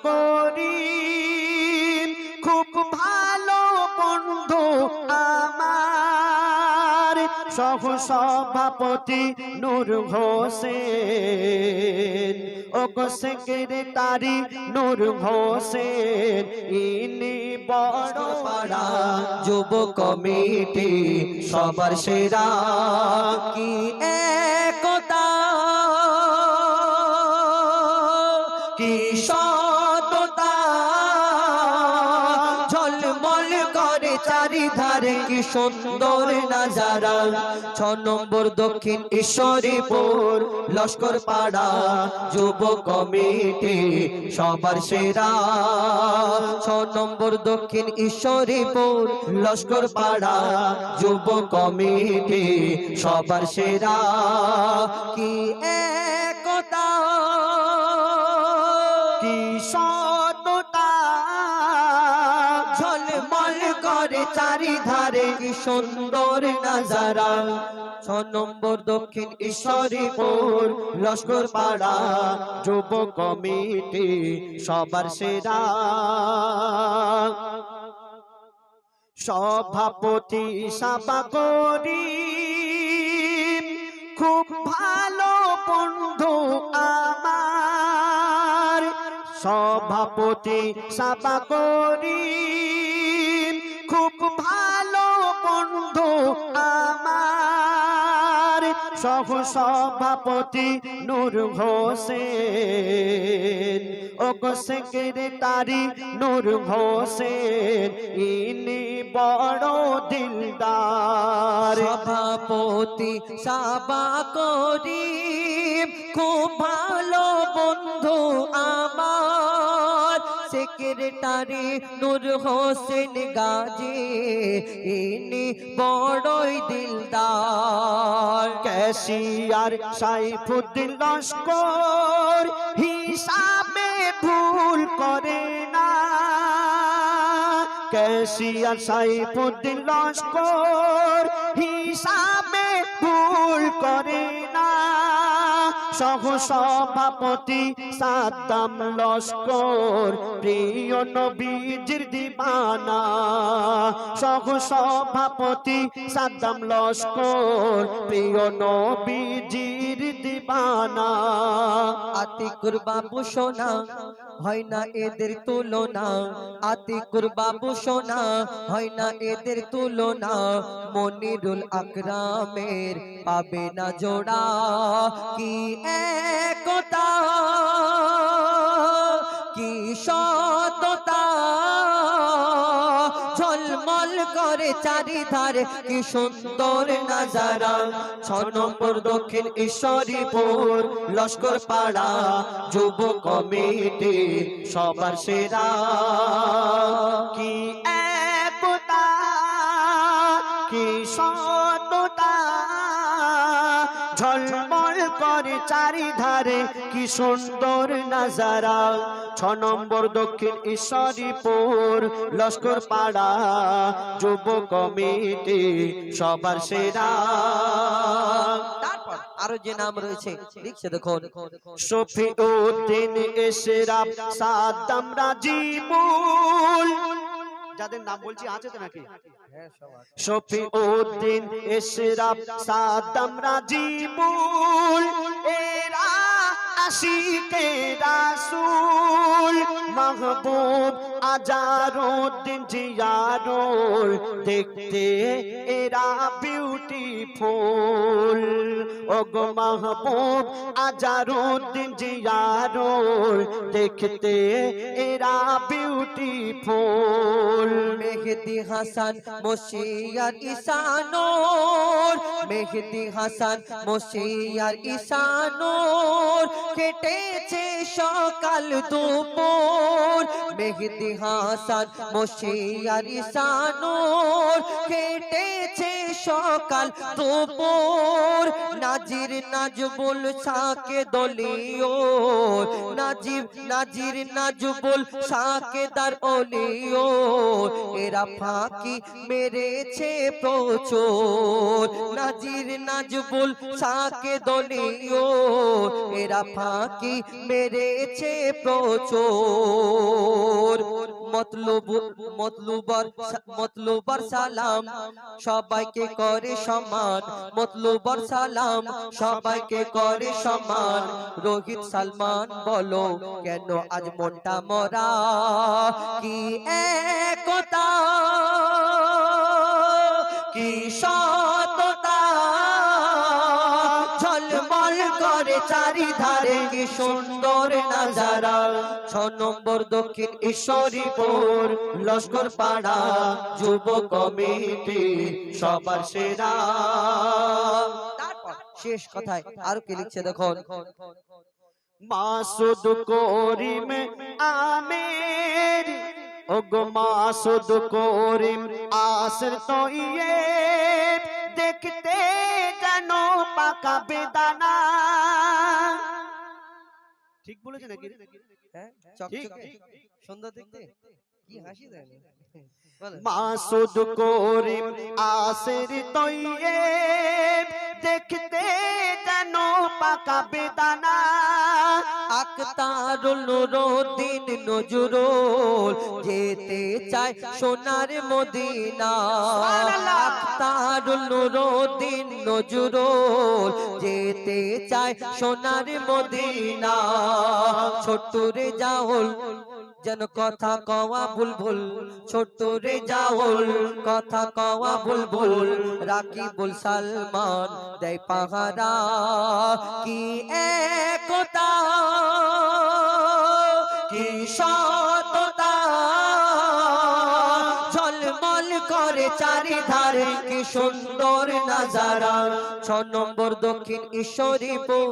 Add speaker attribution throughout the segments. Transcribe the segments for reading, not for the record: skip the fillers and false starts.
Speaker 1: করি খুব ভালো বন্ধু আমার সহ সভাপতি নূর হোসেন ও গো সেক্রেটারি নূর হোসেন ইনি বড় পাড়া যুব কমিটি সবার সেরা কি একতা কি সততা ঝলমল করে চারিধারে কি সুন্দর নাজারা 6 নম্বর দক্ষিণ ঈশ্বরীপুর লস্কর পাড়া যুব কমিটি সবার সেরা 6 নম্বর দক্ষিণ ঈশ্বরীপুর লস্কর পাড়া যুব কমিটি সবার সেরা কি একতা কি সততা ঝলমল করে চারিধারে কি সুন্দর নাজারা 6 নম্বর দক্ষিণ ঈশ্বরীপুর লস্কর পাড়া যুব কমিটি সবার সেরা সভাপতি সাবা করি খুব ভালো বন্ধু আমার সভাপতি সাবা করি খুব ভালো বন্ধু আমার সহ সভাপতি নূর হোসেন ও গো সেক্রেটারি নূর হোসেন ইনি বড় দিলদার সভাপতি সাবা করি খুব ভালো বন্ধু আমার সেক্রেটারি নূর হোসেন গাজী ইনি বড়ই দিলদার ক্যাশিয়ার সাইফুদ্দিন লস্কর হিসাবে ভুল করে না ক্যাশিয়ার সাইফুদ্দিন লস্কর হিসাবে ভুল করে না সহ সভাপতি সাদ্দাম লস্কর প্রিয় নবীজির দিবানা সহ সভাপতি সাদ্দাম লস্কর প্রিয় নবীজির দিবানা আতিকুর বাবু সোনা হয় না এদের তুলনা আতিকুর বাবু সোনা হয় না এদের তুলনা মনিরুল আকরামের পাবে না জোড়া কি একতা কি সততা ঝলমল করে চারিধারে কি সুন্দর নাজারা 6 নম্বর দক্ষিণ ঈশ্বরীপুর লস্কর পাড়া যুব কমিটি সবার সেরা কি একতা কি সততা ঝলমল করে চারিধারে কি সুন্দর নাজারা 6 নম্বর দক্ষিণ ঈশ্বরীপুর লস্কর পাড়া যুব কমিটি সবার সেরা তারপর আরো যে নাম রয়েছে লিখছে দেখুন শফিউদ্দিন এশরাফ সাদ্দাম রাজিবুল যাদের নাম বলছি আছে তো নাকি শফিউদ্দিন এশরাফ সাদ্দাম রাজিবুল এরা আশিকে রাসূল মাহবুব আজারউদ্দিন জিয়ারুল দেখতে এরা বিউটিফুল ওগো মাহবুব আজারউদ্দিন জিয়ারুল দেখতে এরা বিউটিফুল মেহেদি হাসান মশিয়ার ঈশানুর মেহেদি হাসান মশিয়ার ঈশানুর কেটেছে সকাল দুপুর মেহেদি হাসান মশিয়ার ঈশানুর কেটেছে সকাল দুপুর নাজির নাজবুল সাকে দলিও নাজির নাজবুল সাকে দার ওলিও এরা ফাঁকি মেরেছে প্রচুর নাজির নাজবুল সাকে দলিও এরা ফাঁকি মেরেছে প্রচুর মতলুবার সালাম সবাইকে করে সমান মতলুবার সালাম সবাইকে করে সমান রোহিত সালমান বলো কেন আজ মনটা মরা কি একতা কি সততা ঝলমল করে চারিধারে কি সুন্দর নাজারা 6 নম্বর দক্ষিণ ঈশ্বরীপুর লস্কর পাড়া যুব কমিটি সবার সেরা। শেষ কথায় আরো কি লিখছে দেখুন
Speaker 2: মাসুদ করিম আমির ওগো মাসুদ করিম আসর তৈয়ব দেখতে যেন পাকা বেদানা। ঠিক বলেছে নাকি?
Speaker 1: হ্যাঁ চকচকে সুন্দর দেখতে কি হাসি দেয়
Speaker 2: মাসুদ করিম আসর তৈয়ব দেখতে যেন পাকা বেদানা।
Speaker 1: আখতারুল নুরুদ্দিন নজরুল যেতে চায় সোনার মদিনা আখতারুল নুরুদ্দিন নজরুল যেতে চায় সোনার মদিনা। ছোট্ট রে জাউল যেন কথা কওয়া বুলবুল ছোট্ট রে জাউল কথা কওয়া বুলবুল রাকিবুল সালমান দেয় পাহারা কি একতা কি সততা ঝলমল করে চারিধারে কি সুন্দর নাজারা। 6 নম্বর দক্ষিণ ঈশ্বরীপুর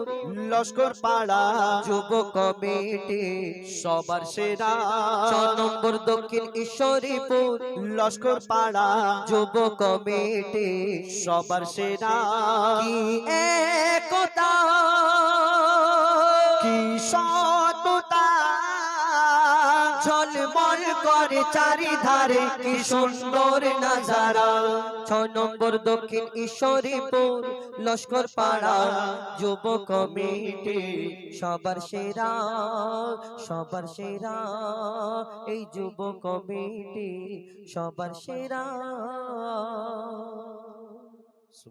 Speaker 2: লস্কর পাড়া
Speaker 1: যুব কমিটি
Speaker 2: সবার সেরা।
Speaker 1: 6 নম্বর দক্ষিণ ঈশ্বরীপুর
Speaker 2: লস্কর পাড়া
Speaker 1: যুব কমিটি
Speaker 2: সবার সেরা।
Speaker 1: কি একতা
Speaker 2: কি সততা
Speaker 1: ঝলমল করে চারিধারে কি সুন্দর নাজারা। 6 নম্বর দক্ষিণ ঈশ্বরীপুর লস্কর পাড়া যুব কমিটি সবার সেরা সবার সেরা এই যুব কমিটি সবার সেরা।